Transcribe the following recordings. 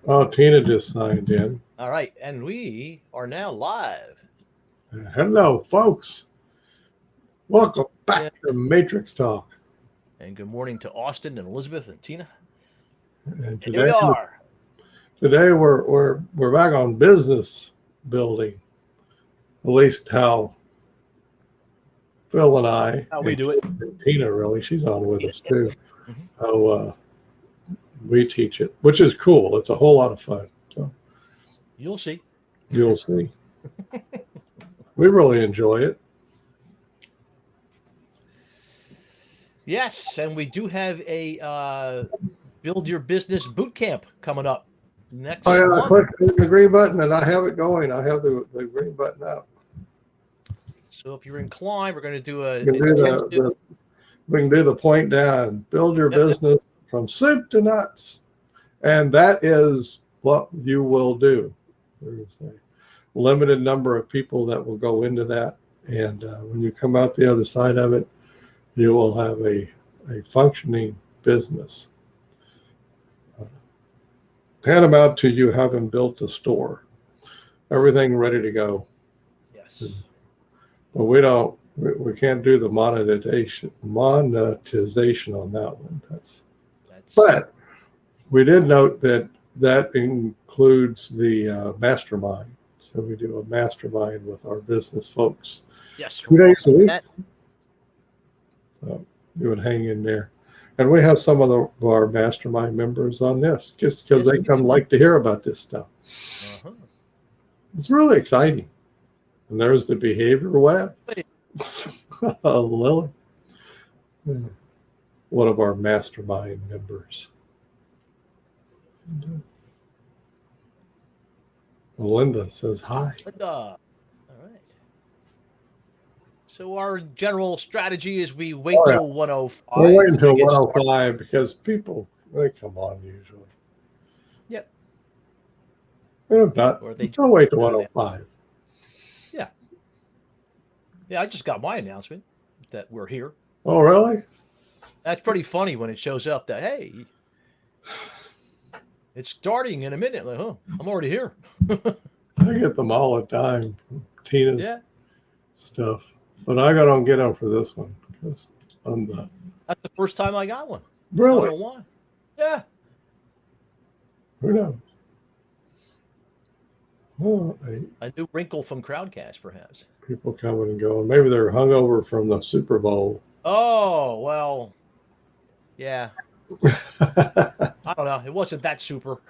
Oh, Tina just signed in. All right, and we are now live. Hello, folks. Welcome Yeah. back to Matrix Talk. And good morning to Austin and Elizabeth and Tina. And And here we are. today we're back on business building. At least how Phil and I, How we and do it. Tina really, she's on with us too. Mhm. How we teach it, which is cool. It's a whole lot of fun. So You'll see. you'll see. We really enjoy it. Yes, and we do have a Build Your Business boot camp coming up next Oh yeah, I month. clicked the green button and I have it going. I have the green button up. So if you're inclined, we're going to do a We can do intensive. we can do the point down, build your Yep. business from soup to nuts. And that is what you will do. There's a limited number of people that will go into that. And when you come out the other side of it, you will have a functioning business. Tantamount to you having built a store, everything ready to go. Yes. But we can't do the monetization on that one. But we did note that includes the mastermind. So we do a mastermind with our business folks. Yes. 2 days a week. So you would hang in there. And we have some of our mastermind members on this just because they come like to hear about this stuff. Uh-huh. It's really exciting. And there's the behavior web. Lily, one of our mastermind members. Linda says hi. Linda. All right. So our general strategy is we wait till 105. We're waiting until 105 because people, they come on usually. Yep. If not, they'll wait till 105. Yeah. Yeah, I just got my announcement that we're here. Oh, really? That's pretty funny when it shows up that, hey, it's starting in a minute. Like, oh, I'm already here. I get them all the time from Tina's stuff. But I don't get them for this one because that's the first time I got one. Really? I don't know why. Yeah. Who knows? Well, a new wrinkle from Crowdcast, perhaps. People coming and going. Maybe they're hungover from the Super Bowl. Oh, well, yeah. I don't know. It wasn't that super.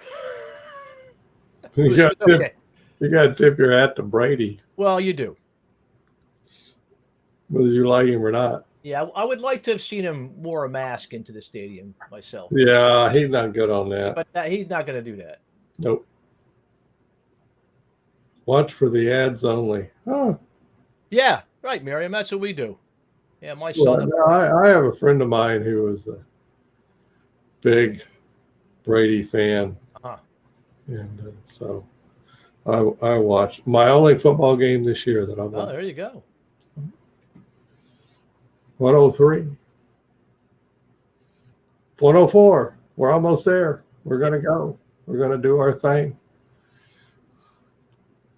You got to tip your hat to Brady. Well, you do. Whether you like him or not. Yeah, I would like to have seen him wear a mask into the stadium myself. Yeah, he's not good on that. But he's not going to do that. Nope. Watch for the ads only. Huh. Yeah, right, Miriam. That's what we do. Yeah, my son. I have a friend of mine who was a big Brady fan. Uh-huh. And so I watched my only football game this year that I watched. Oh, there you go. 103. 104. We're almost there. We're going to go. We're going to do our thing.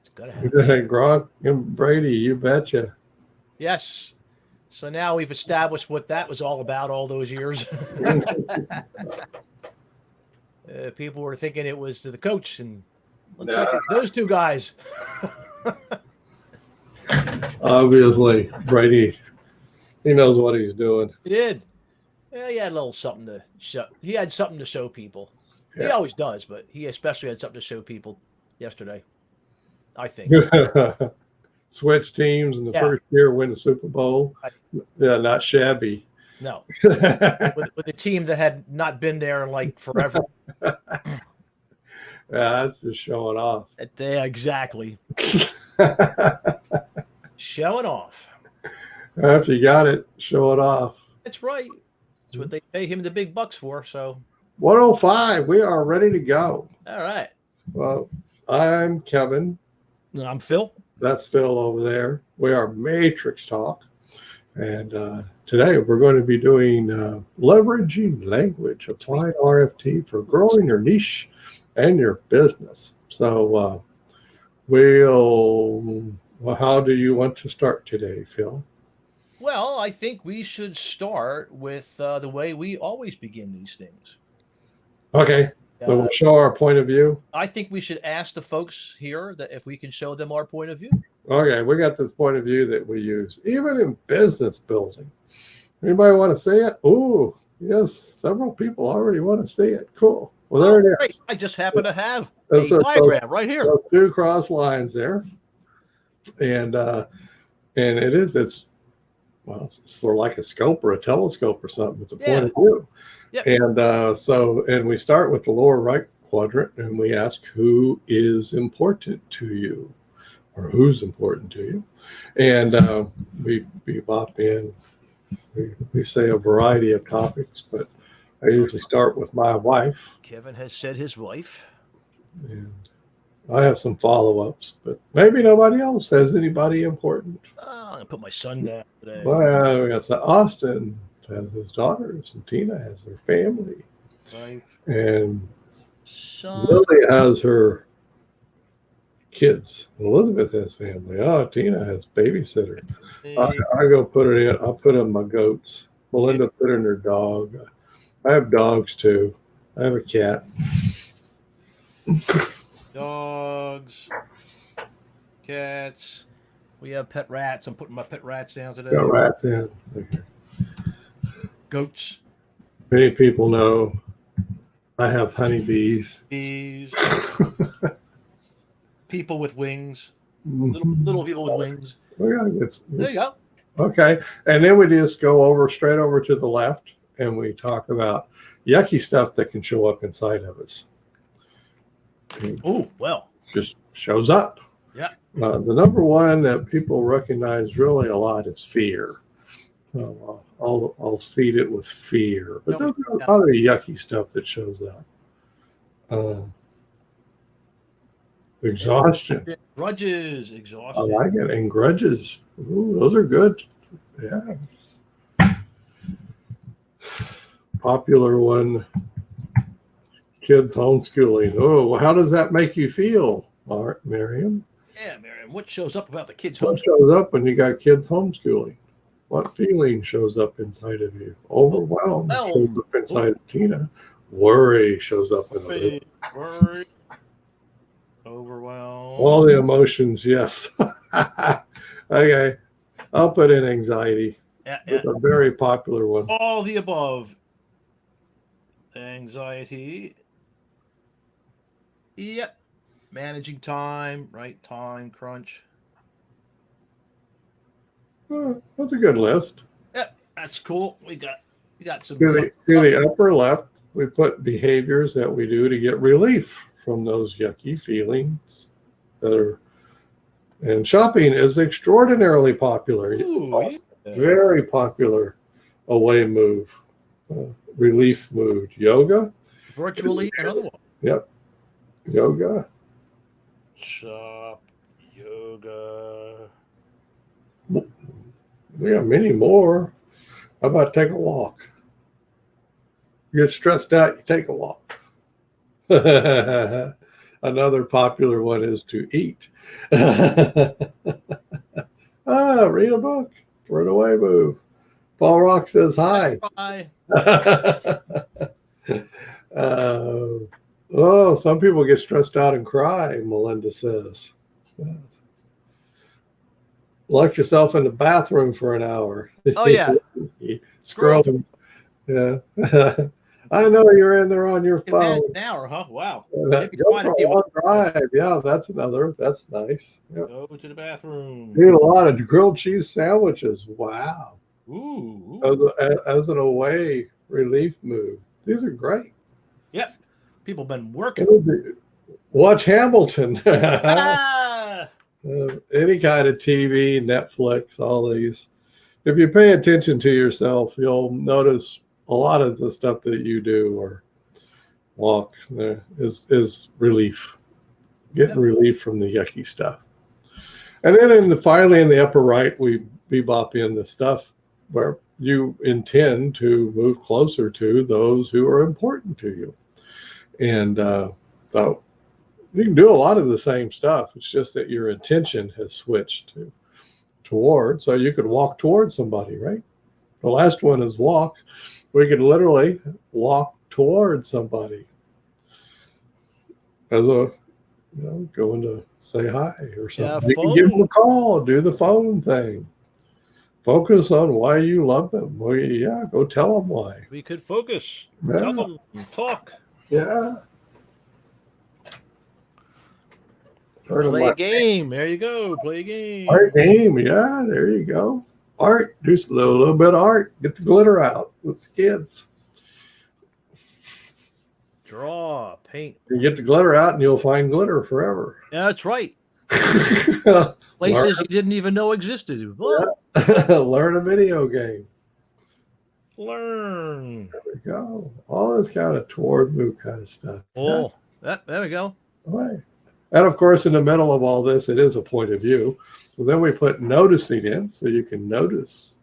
It's going to happen. Gronk and Brady, you betcha. Yes. So now we've established what that was all about all those years. People were thinking it was to the coach, and looks like it's those two guys. Obviously, Brady, he knows what he's doing. He did. Yeah, he had a little something to show. He had something to show people. Yeah. He always does, but he especially had something to show people yesterday, I think. Switch teams in the first year, win the Super Bowl. Yeah, not shabby. No. with a team that had not been there in like forever. Yeah, that's just showing off. Yeah, exactly. Showing off. If you got it, show it off. That's right. That's what they pay him the big bucks for. So 105, we are ready to go. All right. Well, I'm Kevin. I'm Phil. That's Phil over there. We are Matrix Talk. And today we're going to be doing leveraging language, applied RFT for growing your niche and your business. So well, how do you want to start today, Phil? Well, I think we should start with the way we always begin these things. Okay, so we'll show our point of view. I think we should ask the folks here that if we can show them our point of view. Okay, we got this point of view that we use even in business building. Anybody want to see it? Oh, yes, several people already want to see it. Cool. Well, there it is. I just happen to have That's a diagram right here. Two cross lines there, and it's sort of like a scope or a telescope or something. It's a point of view. Yep. And we start with the lower right quadrant, and we ask who is important to you, or who's important to you, and we bop in. We say a variety of topics, but I usually start with my wife. Kevin has said his wife. And I have some follow-ups, but maybe nobody else has anybody important. I'm going to put my son down today. Well, we got Austin has his daughters, and Tina has her family. Wife. And son. Lily has her kids. Elizabeth has family. Oh, Tina has babysitter. I go put it in. I'll put in my goats. Melinda put in her dog. I have dogs too. I have a cat. Dogs, cats. We have pet rats. I'm putting my pet rats down today. Got rats in. Okay. Goats. Many people know I have honeybees. Bees. People with wings. Little people with wings. Yeah, there you go. Okay. And then we just go straight over to the left, and we talk about yucky stuff that can show up inside of us. Oh, well. Just shows up. Yeah. The number one that people recognize really a lot is fear. So I'll seed it with fear. But there's other yucky stuff that shows up. Exhaustion. Grudges. Exhaustion. I like it. And grudges. Ooh, those are good. Yeah. Popular one. Kids homeschooling. Oh, well, how does that make you feel, Miriam? Yeah, Miriam. What shows up about the kids homeschooling? What shows up when you got kids homeschooling? What feeling shows up inside of you? Overwhelm shows up inside of Tina. Worry shows up in the worry. Overwhelm. All the emotions, yes. Okay. I'll put in anxiety. Yeah. It's a very popular one. All the above. Anxiety. Yep. Managing time, right? Time crunch. That's a good list. Yep, that's cool. We got some. To the upper left, we put behaviors that we do to get relief from those yucky feelings and shopping is extraordinarily popular. Ooh, very popular away move, relief mood. Yoga. Virtually another one. Yep. Yoga. Shop. Yoga. We got many more. How about take a walk? You get stressed out, you take a walk. Another popular one is to eat. Read a book for an away move. Paul Rock says hi. Hi. Some people get stressed out and cry, Melinda says. Lock yourself in the bathroom for an hour. Oh, yeah. Scrolling. Yeah. I know you're in there on your phone. An hour, huh? Wow. Go for a long drive. Yeah, that's another. That's nice. Yep. Go to the bathroom. Eat a lot of grilled cheese sandwiches. Wow. Ooh. As an away relief move. These are great. Yep. People have been working. Watch Hamilton. Ah! Any kind of TV, Netflix, all these. If you pay attention to yourself, you'll notice a lot of the stuff that you do or walk is relief, getting relief from the yucky stuff. And then finally in the upper right, we bebop in the stuff where you intend to move closer to those who are important to you. And so you can do a lot of the same stuff. It's just that your intention has switched toward. So you could walk toward somebody, right? The last one is walk. We could literally walk toward somebody as a, going to say hi or something. Yeah, you can give them a call, do the phone thing. Focus on why you love them. Well, yeah, go tell them why. We could focus. Yeah. Tell them, talk. Yeah. Play a game. There you go. Play a game. Art game. Yeah, there you go. Art. Do a little bit of art. Get the glitter out with the kids. Draw, paint. You get the glitter out and you'll find glitter forever. Yeah, that's right. Places you didn't even know existed. Yeah. Learn a video game. Learn. There we go. All this kind of toward move kind of stuff. Oh, yeah. There we go. Right. And of course, in the middle of all this, it is a point of view. So then we put noticing in so you can notice.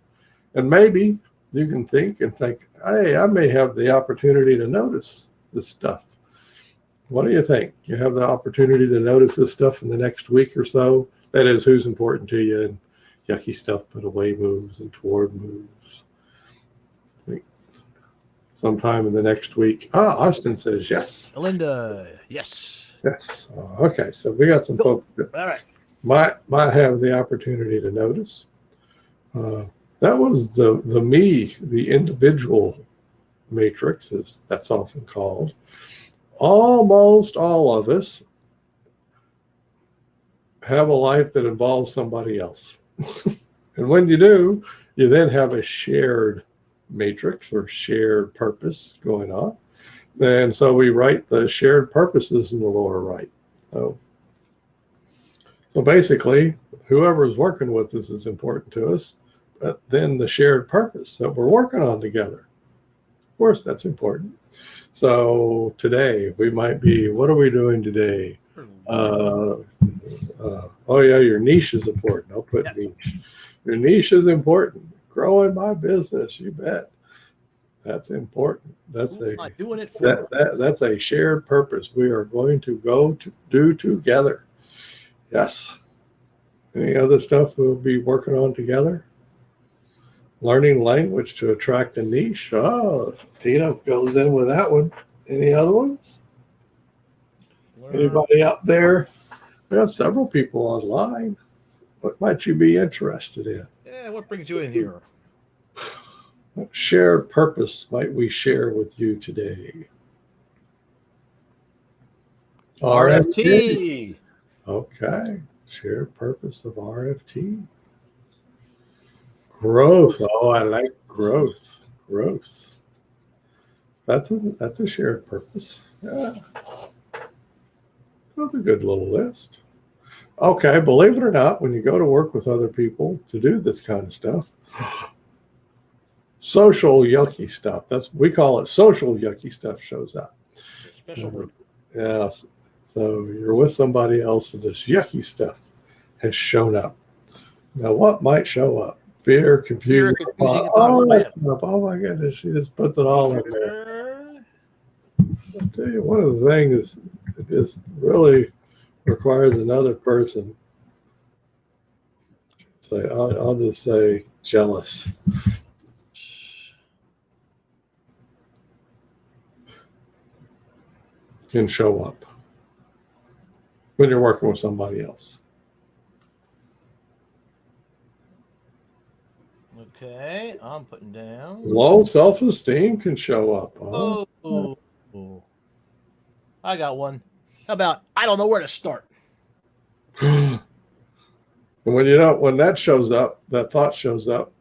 And maybe you can think, hey, I may have the opportunity to notice this stuff. What do you think? You have the opportunity to notice this stuff in the next week or so? That is, who's important to you, and yucky stuff, but away moves and toward moves. I think sometime in the next week. Austin says yes. Linda, yes. Yes. Okay, so we got some folks that All right. might have the opportunity to notice. That was the me, the individual matrix, as that's often called. Almost all of us have a life that involves somebody else. And when you do, you then have a shared matrix or shared purpose going on. And so we write the shared purposes in the lower right. So basically, whoever is working with us is important to us, but then the shared purpose that we're working on together, of course, that's important. So today we might be, what are we doing today? Oh yeah, your niche is important. I'll put niche. Your niche is important. Growing my business, you bet. That's important. That's doing it for that's a shared purpose. We are going to go to do together. Yes. Any other stuff we'll be working on together? Learning language to attract a niche. Oh, Tina goes in with that one. Any other ones? Anybody out there? We have several people online. What might you be interested in? Yeah, what brings you in here? What shared purpose might we share with you today? RFT. Okay. Shared purpose of RFT. Growth. Oh, I like growth. Growth. That's a shared purpose. Yeah. That's a good little list. Okay, believe it or not, when you go to work with other people to do this kind of stuff, social yucky stuff, we call it social yucky stuff, shows up. Special group. Yes. So you're with somebody else and this yucky stuff has shown up. Now, what might show up? Fear, confusion. Oh my goodness, she just puts it all in there. I'll tell you, one of the things that just really requires another person. So I'll just say jealous. Can show up when you're working with somebody else. Okay, I'm putting down. Low self-esteem can show up. Oh. I got one. How about I don't know where to start? And when that shows up, that thought shows up,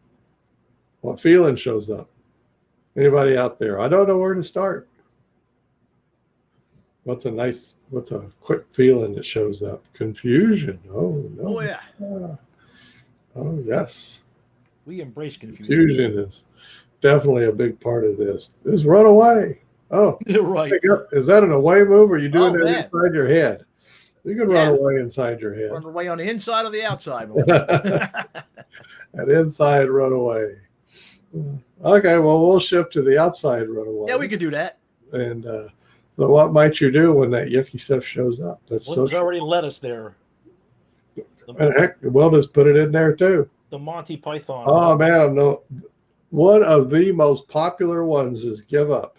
what feeling shows up? Anybody out there? I don't know where to start. What's a quick feeling that shows up? Confusion. Oh no. Oh yeah. Oh yes. We embrace confusion. Confusion is definitely a big part of this. Is run away. Oh, you're right. Is that an away move, or are you doing that inside your head? You can run away inside your head. Run away on the inside or the outside. An inside run away. Okay, well, we'll shift to the outside runaway. Yeah, we could do that. And so what might you do when that yucky stuff shows up? That's Well, there's social. already lettuce there. And heck, we'll just put it in there too. The Monty Python. Oh man, I know. One of the most popular ones is give up.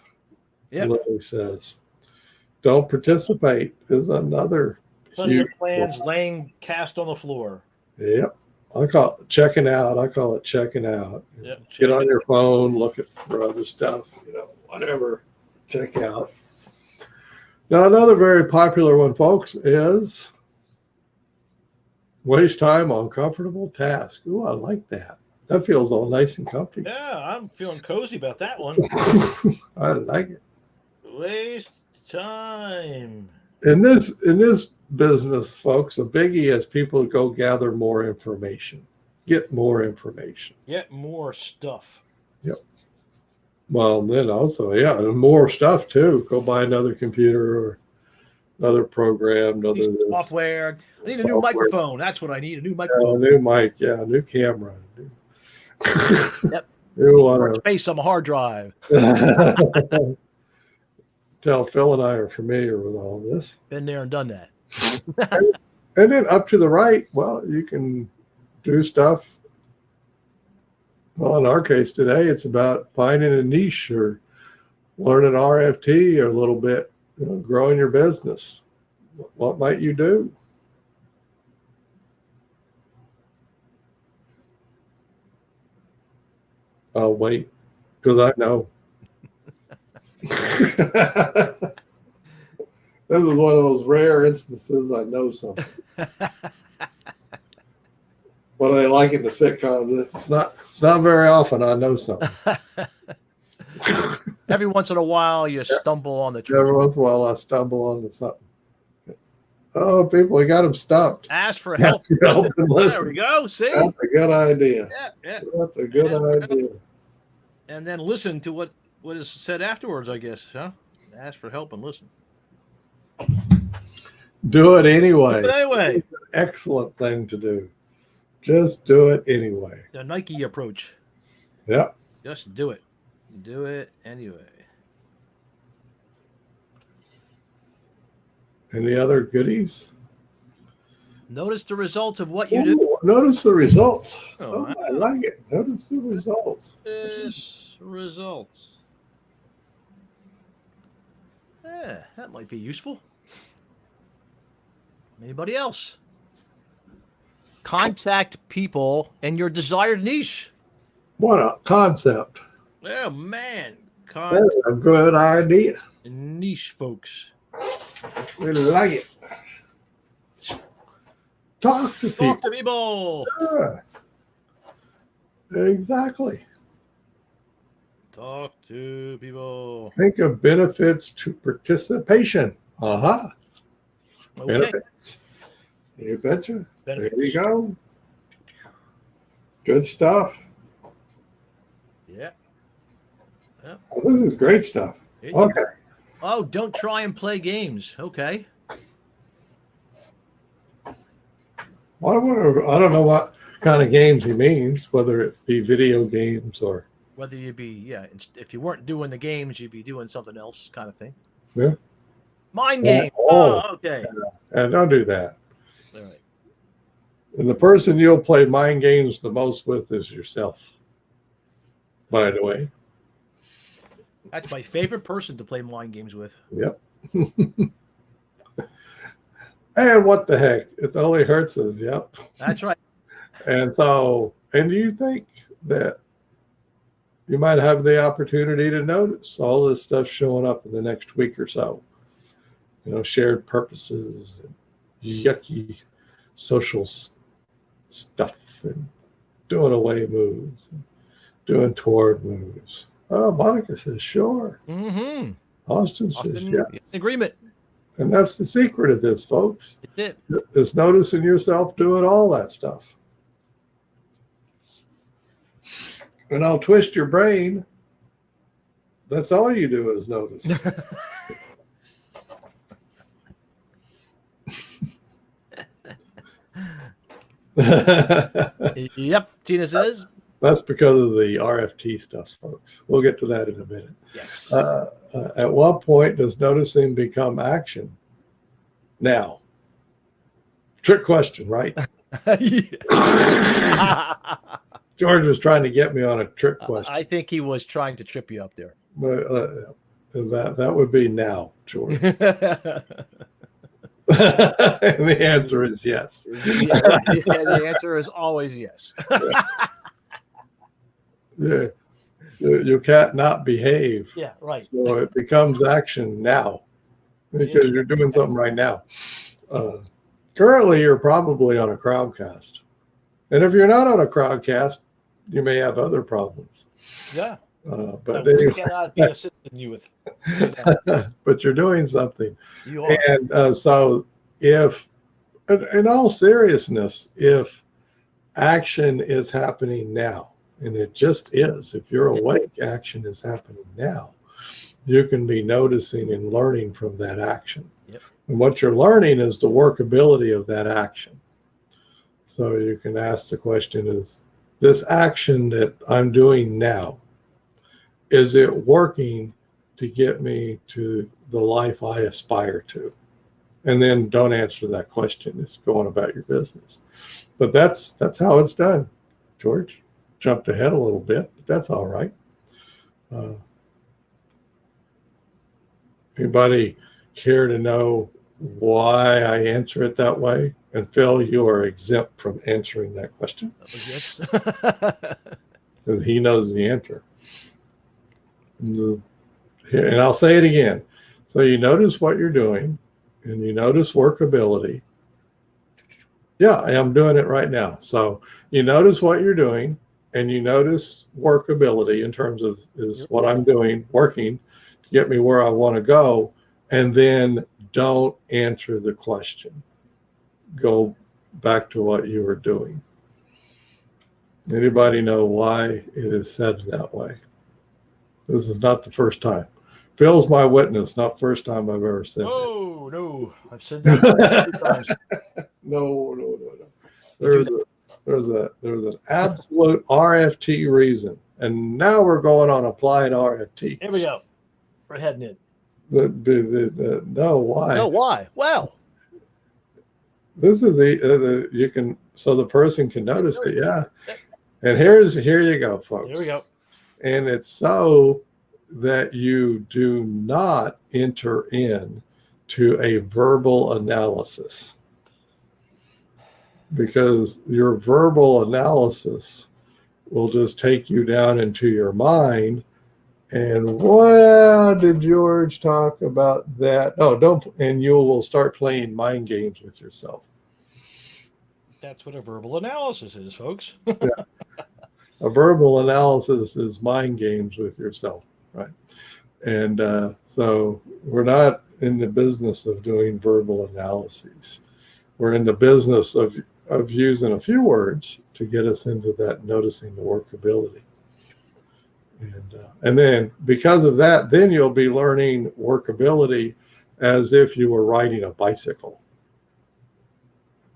Yep. Lily says, "Don't participate" is another. Plenty of plans laying cast on the floor. Yep. I call it checking out. I call it checking out. Yep. Get on your phone, look for other stuff, whatever. Check out. Now, another very popular one, folks, is waste time on comfortable tasks. Ooh, I like that. That feels all nice and comfy. Yeah, I'm feeling cozy about that one. I like it. Waste time. In this business, folks, a biggie is people go gather more information, get more information, get more stuff. Yep. Well, then also, more stuff too. Go buy another computer or another program, another software. I need a new microphone. That's what I need. A new microphone. A new mic. Yeah, a new camera. Yep. New space on a hard drive. Tell Phil and I are familiar with all this. Been there and done that. And then up to the right, well, you can do stuff. Well, in our case today, it's about finding a niche or learning RFT or a little bit, growing your business. What might you do? I'll wait because I know. This is one of those rare instances I know something. What I like in the sitcom, it's not very often I know something. Every once in a while you stumble on the truth. Every once in a while I stumble on something. Oh, people, we got them stumped. Ask for help. Help and listen. There we go. See? That's a good idea. Yeah. That's a good idea. And then listen to what is said afterwards, I guess, huh? Ask for help and listen. Do it anyway. Do it anyway. It's an excellent thing to do. Just do it anyway. The Nike approach. Yep. Just do it. Do it anyway. Any other goodies? Notice the results of what you do. Notice the results. Oh, I like it. Notice the results. Results. Yeah, that might be useful. Anybody else? Contact people in your desired niche. What a concept. Oh, man. That's a good idea. Niche folks. We like it. Talk to people. Talk to people. Yeah. Exactly. Talk to people. Think of benefits to participation. Okay. Benefits. You betcha. Benefits. There you go. Good stuff. Yeah. Oh, this is great stuff. Okay. Oh, don't try and play games. Okay. Well, I don't know what kind of games he means, whether it be video games or. Whether you be, if you weren't doing the games, you'd be doing something else kind of thing. Yeah. Mind game. Okay. And don't do that. All right. And the person you'll play mind games the most with is yourself, by the way. That's my favorite person to play mind games with. Yep. And what the heck? It only hurts us. Yep. That's right. And so, and do you think that you might have the opportunity to notice all this stuff showing up in the next week or so? Shared purposes and yucky social stuff and doing away moves and doing toward moves. Oh, Monica says, sure. Mm-hmm. Austin says, yeah. Agreement. And that's the secret of this, folks. It Is noticing yourself doing all that stuff. And I'll twist your brain. That's all you do is notice. Yep, Tina says. That's because of the RFT stuff, folks. We'll get to that in a minute. Yes. At what point does noticing become action? Now. Trick question, right? George was trying to get me on a trick question. I think he was trying to trip you up there. But that would be now, George. And the answer is yes. Yeah, the answer is always yes. Yeah. You can't not behave. Yeah, right. So it becomes action now because you're doing something right now. Currently, you're probably on a crowdcast. And if you're not on a crowdcast, you may have other problems. Yeah. But we cannot be assisting you with. But you're doing something. You are. And so if, in all seriousness, if action is happening now, and it just is, if you're awake, action is happening now, you can be noticing and learning from that action. Yep. And what you're learning is the workability of that action. So you can ask the question, is this action that I'm doing now, is it working to get me to the life I aspire to? And then don't answer that question. It's going about your business. But that's how it's done. George jumped ahead a little bit, but that's all right. Anybody care to know why I answer it that way? And Phil, you are exempt from answering that question. Yes. Because he knows the answer. And I'll say it again. So you notice what you're doing, and you notice workability. Yeah, I am doing it right now. So you notice what you're doing, and you notice workability in terms of, is what I'm doing working to get me where I want to go? And then don't answer the question. Go back to what you were doing. Anybody know why it is said that way? This is not the first time. Phil's my witness, not first time I've ever said Oh, no. I've said that 2 times. No. There's an absolute RFT reason. And now we're going on applied RFT. Here we go. We're heading in. No, why? No, why? Well, this is you can, so the person can notice it. Yeah. And here you go, folks. here we go. And it's so that you do not enter in to a verbal analysis, because your verbal analysis will just take you down into your mind. And what did George talk about that? No, don't. And you will start playing mind games with yourself. That's what a verbal analysis is, folks. Yeah. A verbal analysis is mind games with yourself, right? And so we're not in the business of doing verbal analyses. We're in the business of using a few words to get us into that noticing the workability. And then because of that, then you'll be learning workability as if you were riding a bicycle.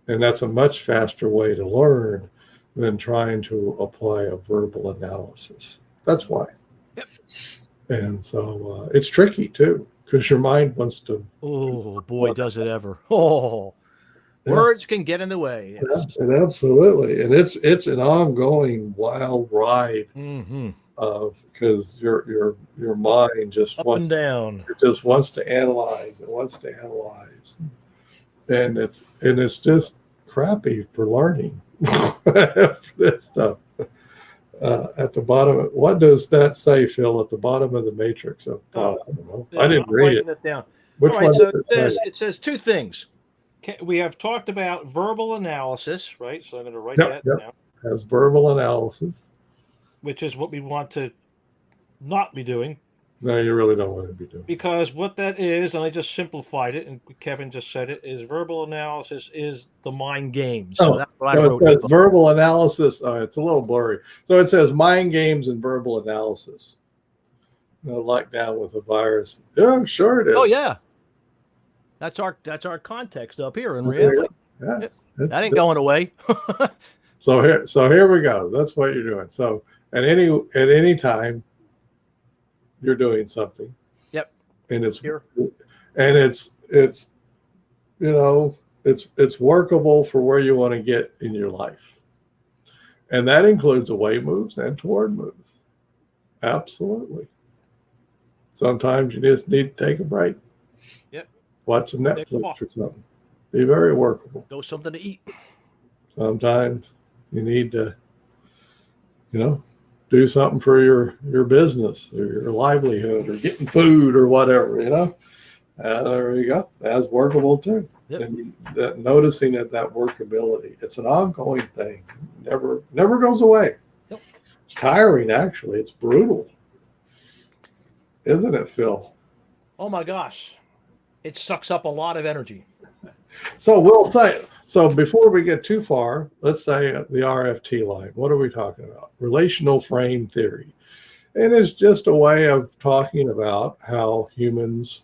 And that's a much faster way to learn than trying to apply a verbal analysis. That's why. Yep. And so it's tricky too, because your mind wants to. Oh boy, does it ever! Oh, yeah. Words can get in the way. Yes. Yeah, and absolutely, and it's an ongoing wild ride of, because your mind just up wants and down. It just wants to analyze. It wants to analyze, and it's just crappy for learning. This stuff. At the bottom, what does that say, Phil? At the bottom of the matrix? I don't know. Yeah, I didn't read it. That down. Which All right, one so does it says 2 things. We have talked about verbal analysis, right? So I'm going to write that down. As verbal analysis, which is what we want to not be doing. No, you really don't want to be doing. Because what that is, and I just simplified it, and Kevin just said it, is verbal analysis is the mind games. So that's what I wrote. It says verbal analysis. It's a little blurry. So it says mind games and verbal analysis. Lockdown with a virus. Yeah, sure it is. Oh yeah, that's our context up here in reality. Yeah, that ain't going away. here we go. That's what you're doing. So at any time you're doing something. Yep. And it's Here. and it's it's workable for where you want to get in your life. And that includes away moves and toward moves. Absolutely. Sometimes you just need to take a break. Yep. Watch some Netflix or something. Be very workable. Go something to eat. Sometimes you need to, do something for your business or your livelihood or getting food or whatever, there you go. That's workable too. Yep. And noticing that workability, it's an ongoing thing. Never goes away. Yep. It's tiring, actually. It's brutal. Isn't it, Phil? Oh my gosh. It sucks up a lot of energy. So we'll say, before we get too far, let's say the RFT line. What are we talking about? Relational frame theory. And it's just a way of talking about how humans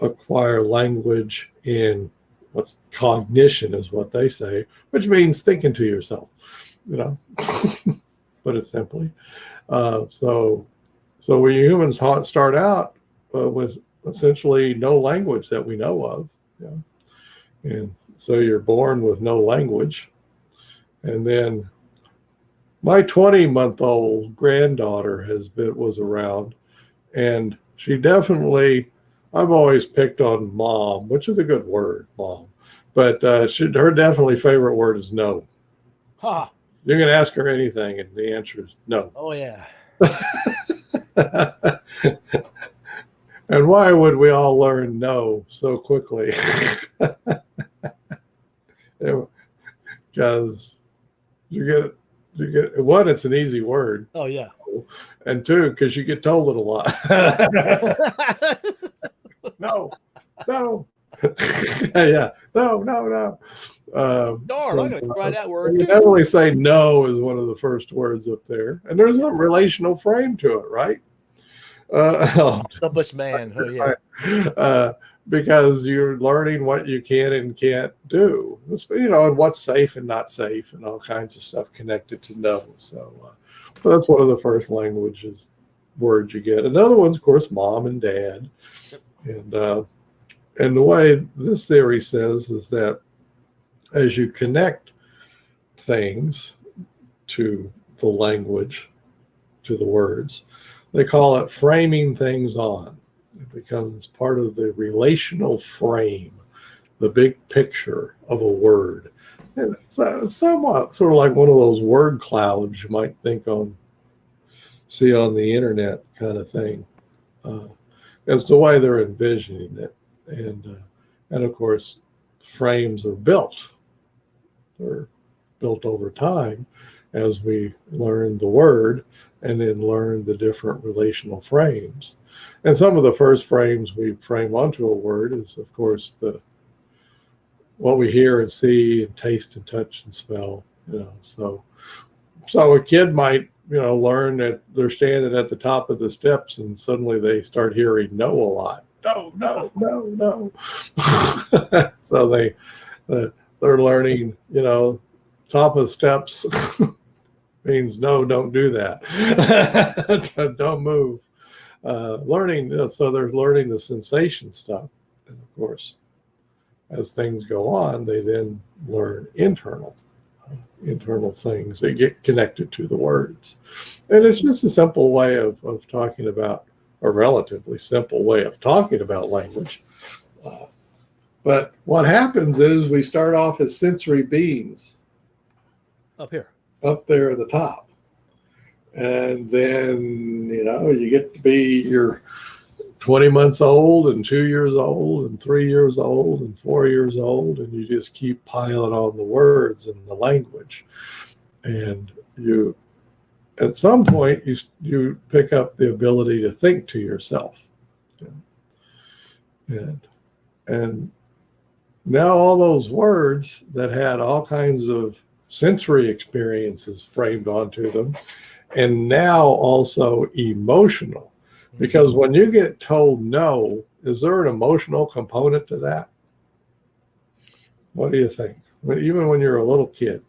acquire language in what's cognition is what they say, which means thinking to yourself, put it simply. So we humans start out with essentially no language that we know of. And so you're born with no language. And then my 20-month-old granddaughter was around, and she definitely, I've always picked on mom, which is a good word, mom. But her definitely favorite word is no. Ha. You can ask her anything, and the answer is no. Oh, yeah. And why would we all learn no so quickly? Because you get one, it's an easy word. Oh, yeah. And two, because you get told it a lot. No. Yeah. No. Darn, I'm going to try that word. You definitely say no is one of the first words up there. And there's a relational frame to it, right? Octopus man. Oh, yeah. Because you're learning what you can and can't do, and what's safe and not safe and all kinds of stuff connected to no. So but that's one of the first words you get. Another one's, of course, mom and dad. Yep. And the way this theory says is that as you connect things to the language, to the words, they call it framing things on. It becomes part of the relational frame, the big picture of a word. And it's somewhat sort of like one of those word clouds you might see on the internet kind of thing. It's the way they're envisioning it. And of course, frames are built. They're built over time as we learn the word and then learn the different relational frames. And some of the first frames we frame onto a word is, of course, what we hear and see and taste and touch and smell. So a kid might, learn that they're standing at the top of the steps and suddenly they start hearing no a lot. No. So they're learning, top of steps means no, don't do that. Don't move. So they're learning the sensation stuff. And of course, as things go on, they then learn internal things. They get connected to the words. And it's just a simple way of talking about, a relatively simple way of talking about language. But what happens is we start off as sensory beings. Up here. Up there at the top. And then, you get to be you're 20 months old and 2 years old and 3 years old and 4 years old, and you just keep piling on the words and the language. And you, at some point, you pick up the ability to think to yourself. And now all those words that had all kinds of sensory experiences framed onto them, and now also emotional. Because when you get told no, is there an emotional component to that? What do you think? Even when you're a little kid,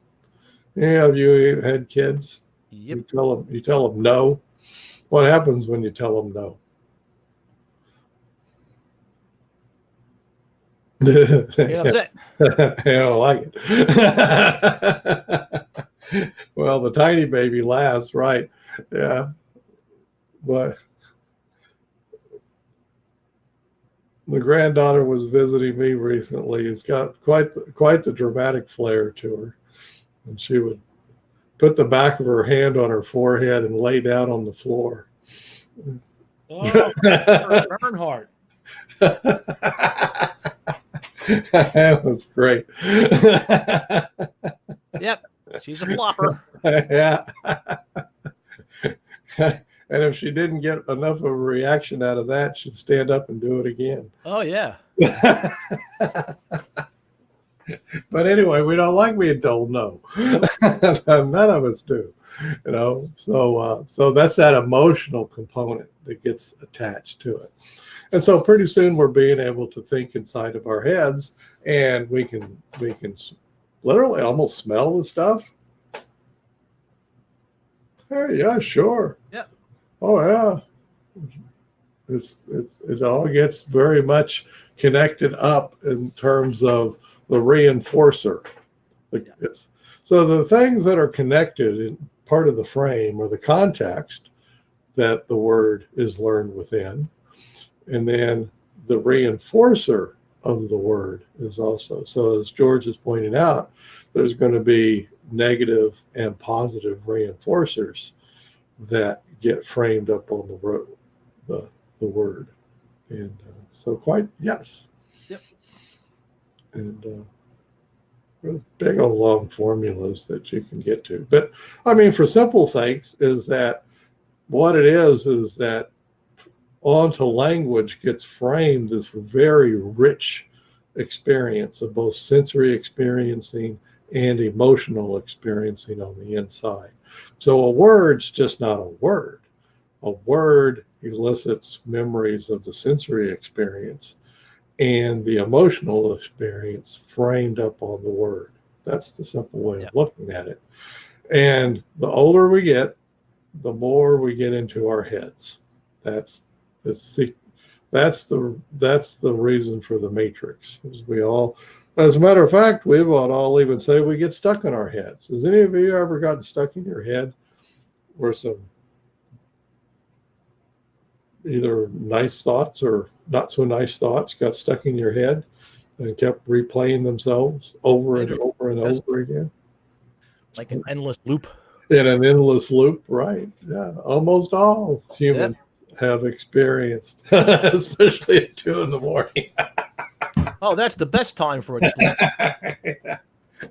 Have you had kids? Yep. You tell them no. What happens when you tell them no? Yeah, that's it. I don't like it. Well, the tiny baby laughs, right? Yeah, but the granddaughter was visiting me recently. It's got quite the dramatic flair to her, and she would put the back of her hand on her forehead and lay down on the floor. Oh, Bernhardt. That was great. Yep, she's a flopper. Yeah. And if she didn't get enough of a reaction out of that, she'd stand up and do it again. Oh, yeah. But anyway, we don't like being told no. None of us do, you know. So that's that emotional component that gets attached to it. And so pretty soon we're being able to think inside of our heads, and we can literally almost smell the stuff. Hey, yeah, sure. Yeah. Oh yeah. It all gets very much connected up in terms of the reinforcer. So the things that are connected in part of the frame or the context that the word is learned within, and then the reinforcer of the word is also. So as George is pointing out, there's going to be negative and positive reinforcers that get framed up on the word. And so quite, yes. Yep. And there's big old long formulas that you can get to. But I mean, for simple sakes, is that what it is that onto language gets framed this very rich experience of both sensory experiencing and emotional experiencing on the inside. So a word's just not a word. A word elicits memories of the sensory experience and the emotional experience framed up on the word. That's the simple way of looking at it. And the older we get, the more we get into our heads. That's the reason for the matrix. As a matter of fact, we would all even say we get stuck in our heads. Has any of you ever gotten stuck in your head where some either nice thoughts or not so nice thoughts got stuck in your head and kept replaying themselves over and over and over again? Like an endless loop. In an endless loop, right? Yeah, almost all humans have experienced, especially at 2 a.m. Oh, that's the best time for a loop.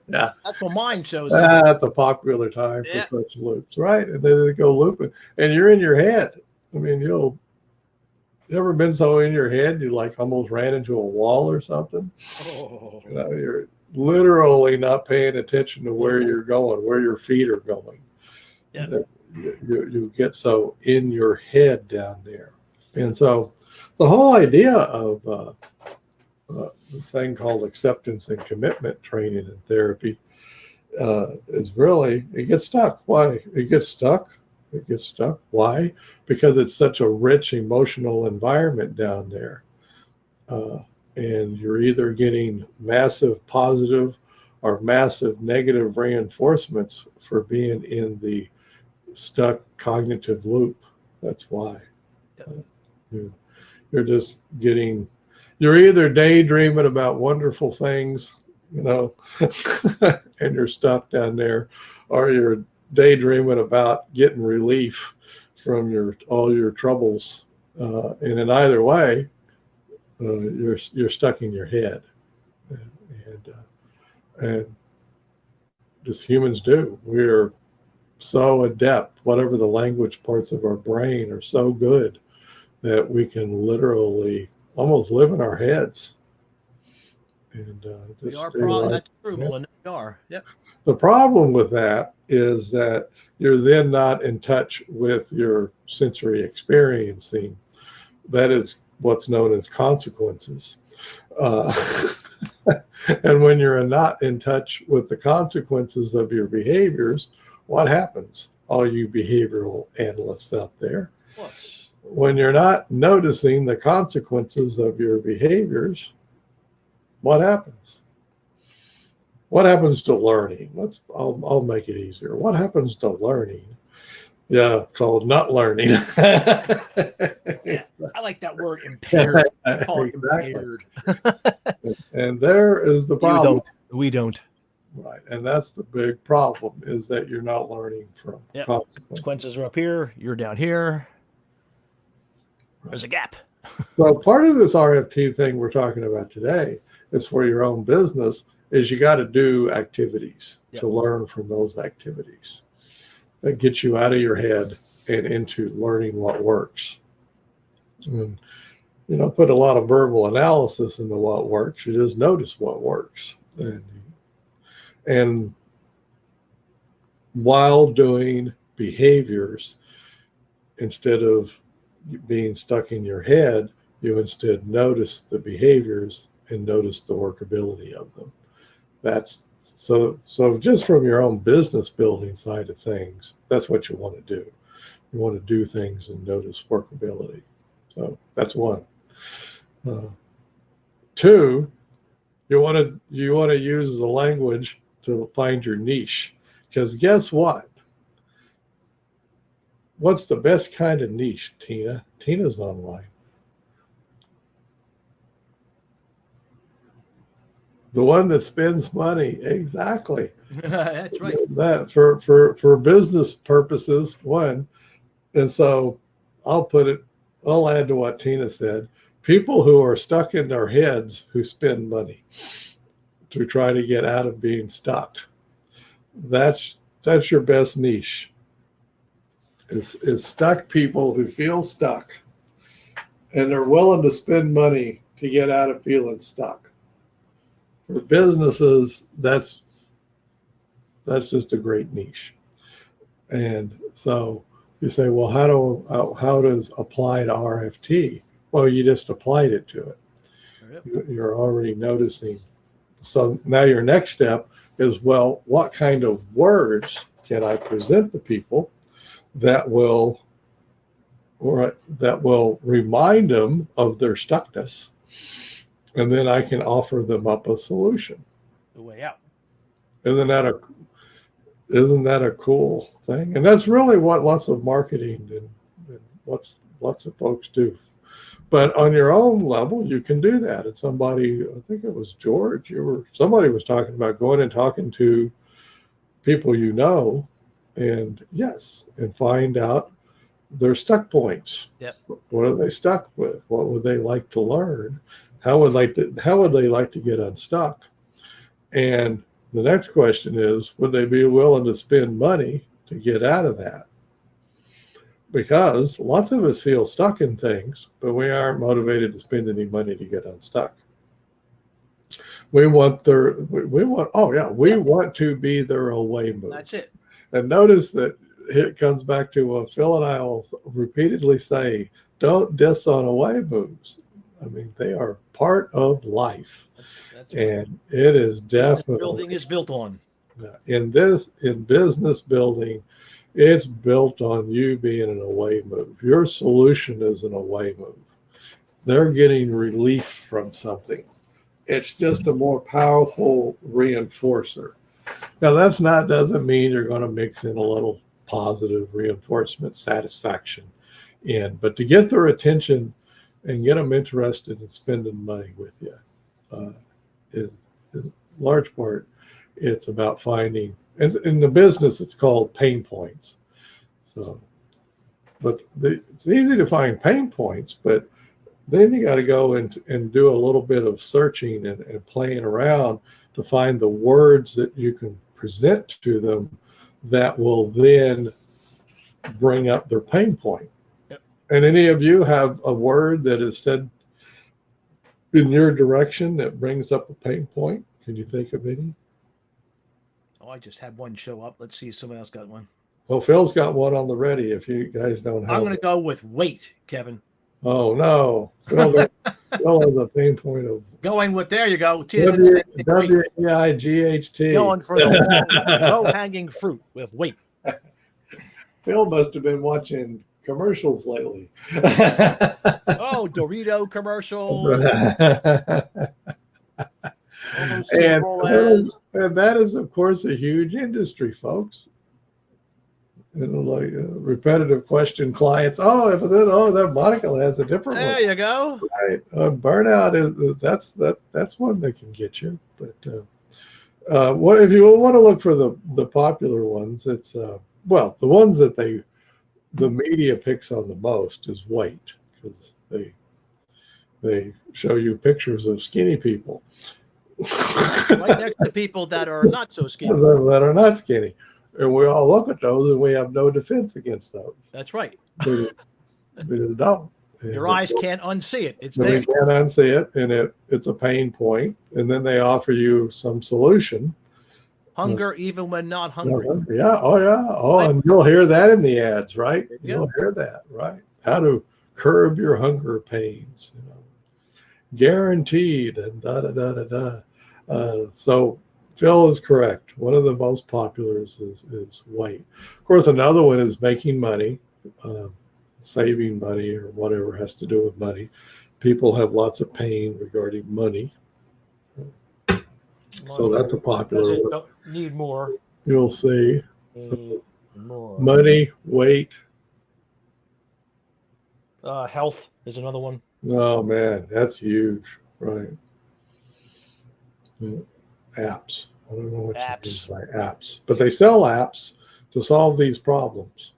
Yeah, that's what mine shows. That's a popular time for such loops, right? And then they go looping, and you're in your head. I mean, you ever been so in your head you like almost ran into a wall or something? Oh. You know, you're literally not paying attention to where you're going, where your feet are going. Yeah. You get so in your head down there. And so the whole idea of this thing called acceptance and commitment training and therapy is really, it gets stuck. Why? It gets stuck. Why? Because it's such a rich emotional environment down there. And you're either getting massive positive or massive negative reinforcements for being in the stuck cognitive loop. That's why. You're either daydreaming about wonderful things, and you're stuck down there, or you're daydreaming about getting relief from all your troubles. And in either way, you're stuck in your head. And just humans do. We're so adept, whatever the language parts of our brain are so good that we can literally almost live in our heads. And we are probably, that's true, Melinda. We are. Yep. The problem with that is that you're then not in touch with your sensory experiencing. That what's known as consequences. And when you're not in touch with the consequences of your behaviors, what happens? All you behavioral analysts out there, when you're not noticing the consequences of your behaviors, what happens? What happens to learning? I'll make it easier. What happens to learning? Yeah, called not learning. Yeah, I like that word, impaired. Exactly. Impaired. And there is the problem. We don't. Right. And that's the big problem, is that you're not learning from consequences. Consequences are up here. You're down here. There's a gap. So part of this RFT thing we're talking about today is for your own business, is you got to do activities to learn from those activities. That gets you out of your head and into learning what works. And you don't put a lot of verbal analysis into what works. You just notice what works. And while doing behaviors, instead of being stuck in your head, you instead notice the behaviors and notice the workability of them. That's so just from your own business building side of things, that's what you want to do. You want to do things and notice workability. So that's one. Two, you want to use the language to find your niche, because guess what? What's the best kind of niche, Tina? Tina's online. The one that spends money. Exactly. That's right. That for business purposes, one. And so I'll add to what Tina said. People who are stuck in their heads who spend money to try to get out of being stuck. That's your best niche. Is stuck people who feel stuck and they're willing to spend money to get out of feeling stuck. For businesses, that's just a great niche. And so you say, well, how does apply to RFT? Well, you just applied it to it. Yep. You're already noticing. So now your next step is, well, what kind of words can I present to people that will remind them of their stuckness? And then I can offer them up a solution. The way out. Isn't that a cool thing? And that's really what lots of marketing and lots of folks do. But on your own level, you can do that. And somebody, I think it was George, somebody was talking about going and talking to people you know, and find out their stuck points. Yep. What are they stuck with? What would they like to learn? How would they like to get unstuck? And the next question is, would they be willing to spend money to get out of that? Because lots of us feel stuck in things, but we aren't motivated to spend any money to get unstuck. We want to be their away move. That's it. And notice that it comes back to what Phil and I will repeatedly say, don't diss on away moves. I mean, they are part of life. That's right. And it is definitely. Building is built on. In business building, it's built on you being an away move. Your solution is an away move. They're getting relief from something. It's just a more powerful reinforcer. Now, doesn't mean you're going to mix in a little positive reinforcement satisfaction in, but to get their attention and get them interested in spending money with you, in large part, it's about finding, and in the business, it's called pain points. So, but it's easy to find pain points, but then you got to go and do a little bit of searching and playing around to find the words that you can present to them that will then bring up their pain point. Yep. And any of you have a word that is said in your direction that brings up a pain point? Can you think of any? Oh, I just had one show up. Let's see if somebody else got one. Well, Phil's got one on the ready if you guys don't have I'm going to go with weight, Kevin. Oh no, Phil has a pain point of Going with, there you go. Tina didn't say anything. Wait. WEIGHT. Going for the low-hanging fruit with weight. Phil must have been watching commercials lately. Oh, Dorito commercial. And that is, of course, a huge industry, folks. Like repetitive question clients. Oh, that Monica has a different one. There you go. Right. Burnout that's one that can get you. But what if you want to look for the popular ones? It's the ones that the media picks on the most is weight, because they show you pictures of skinny people. Right next to people that are not so skinny. That are not skinny. And we all look at those and we have no defense against those. That's right. We just don't. Your eyes can't unsee it. It's there. We can't unsee it, and it's a pain point. And then they offer you some solution. Hunger even when not hungry. Yeah. Oh, yeah. Oh, right. And you'll hear that in the ads, right? You'll hear that, right? How to curb your hunger pains. Guaranteed, and so Phil is correct. One of the most popular is weight. Of course, another one is making money, saving money, or whatever has to do with money. People have lots of pain regarding money. So that's a popular one. Need more. You'll see. More. Money, weight. Health is another one. Oh, man, that's huge, right? Apps. I don't know what you mean by apps, but they sell apps to solve these problems,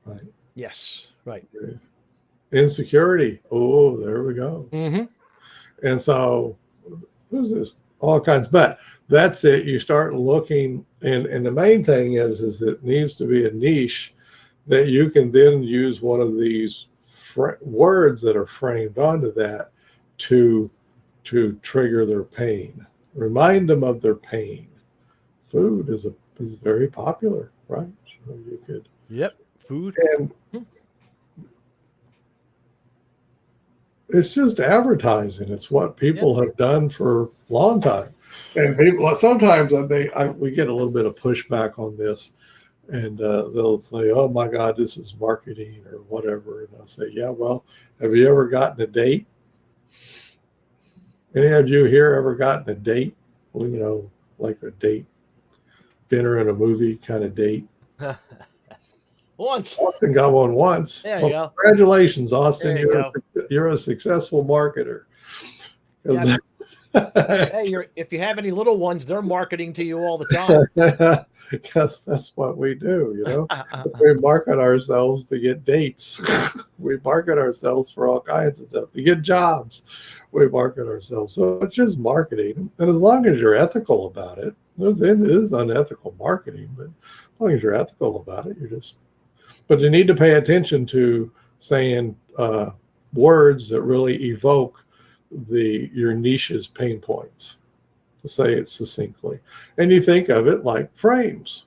right? Yes, right. Okay. Insecurity. Oh, there we go. Mm-hmm. And so, who's this? All kinds. But that's it. You start looking, and the main thing is it needs to be a niche that you can then use one of these words that are framed onto that to trigger their pain, remind them of their pain. Food is very popular, right? So you could. Yep, food. And it's just advertising. It's what people have done for a long time, and people sometimes we get a little bit of pushback on this. And they'll say, "Oh my God, this is marketing or whatever." And I'll say, "Yeah, well, have you ever gotten a date? Any of you here ever gotten a date? Well, like a date, dinner and a movie kind of date." Once. Austin got one once. There you go. Congratulations, Austin. There You're a successful marketer. Yeah. Hey, if you have any little ones, they're marketing to you all the time. Because that's what we do, We market ourselves to get dates. We market ourselves for all kinds of stuff. To get jobs, we market ourselves. So it's just marketing. And as long as you're ethical about it, it is unethical marketing, but as long as you're ethical about it, but you need to pay attention to saying words that really evoke your niche's pain points, to say it succinctly. And you think of it like frames.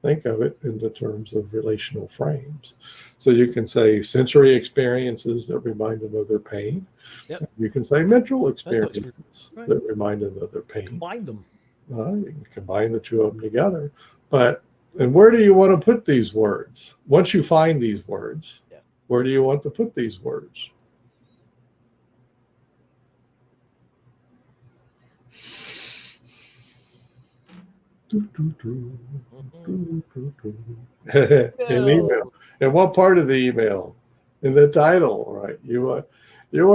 Think of it in the terms of relational frames. So you can say sensory experiences that remind them of their pain. Yep. You can say mental experiences that remind them of their pain. Combine them. You can combine the two of them together. And where do you want to put these words? Once you find these words, where do you want to put these words? In email. And what part of the email? In the title, right? You want